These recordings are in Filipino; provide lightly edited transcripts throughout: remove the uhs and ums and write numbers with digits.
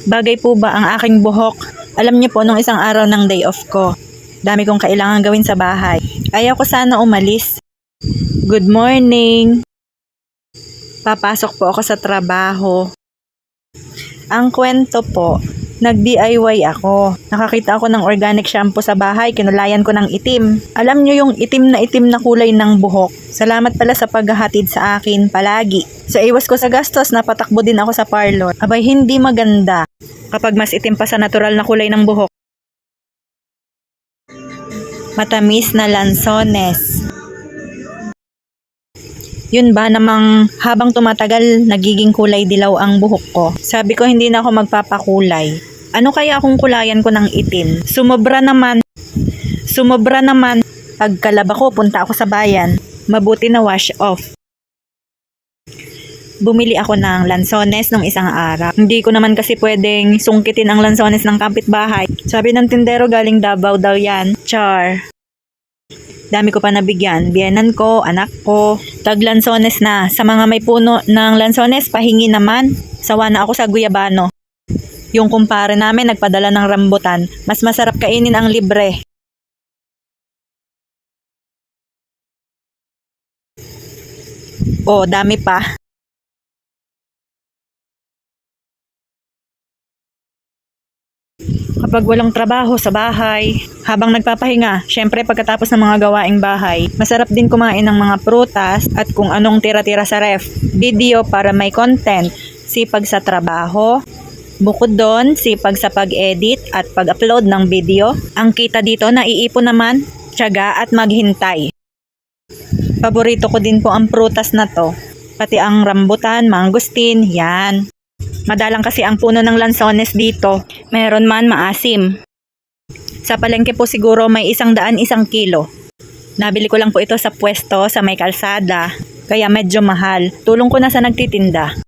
Bagay po ba ang aking buhok? Alam niyo po, nung isang araw ng day off ko, dami kong kailangan gawin sa bahay. Ayaw ko sana umalis. Good morning! Papasok po ako sa trabaho. Ang kwento po, nag-DIY ako. Nakakita ako ng organic shampoo sa bahay, kinulayan ko ng itim. Alam nyo yung itim na kulay ng buhok. Salamat pala sa paghahatid sa akin palagi. Sa iwas ko sa gastos, napatakbo din ako sa parlor. Abay, hindi maganda kapag mas itim pa sa natural na kulay ng buhok. Matamis na lansones. Yun ba namang habang tumatagal, nagiging kulay dilaw ang buhok ko. Sabi ko hindi na ako magpapakulay. Ano kaya kung kulayan ko ng itim? Sumobra naman. Pagkalaba ko, punta ako sa bayan. Mabuti na wash off. Bumili ako ng lansones nung isang araw. Hindi ko naman kasi pwedeng sungkitin ang lansones ng kapitbahay. Sabi ng tindero, galing Davao daw yan. Char. Dami ko pa nabigyan. Biyenan ko, anak ko. Tag lansones na. Sa mga may puno ng lansones, pahingi naman. Sawa na ako sa guyabano. Yung kumpare namin nagpadala ng rambutan. Mas masarap kainin ang libre. Oh, dami pa. Kapag walang trabaho sa bahay, habang nagpapahinga, syempre pagkatapos ng mga gawaing bahay, masarap din kumain ng mga prutas at kung anong tira-tira sa ref. Video para may content, sipag sa trabaho. Bukod doon, sipag sa pag-edit at pag-upload ng video. Ang kita dito, naiipon naman, tiyaga at maghintay. Paborito ko din po ang prutas na to. Pati ang rambutan, mangustin, yan. Madalang kasi ang puno ng lansones dito. Meron man maasim. Sa palengke po siguro may 100 isang kilo. Nabili ko lang po ito sa pwesto sa may kalsada. Kaya medyo mahal. Tulong ko na sa nagtitinda.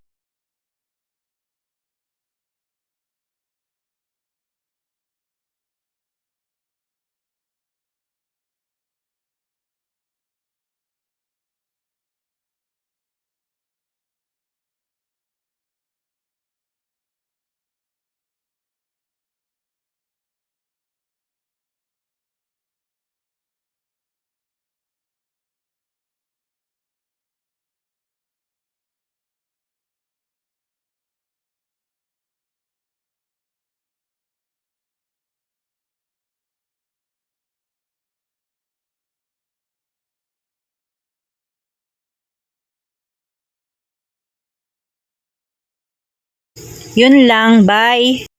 Yun lang, bye!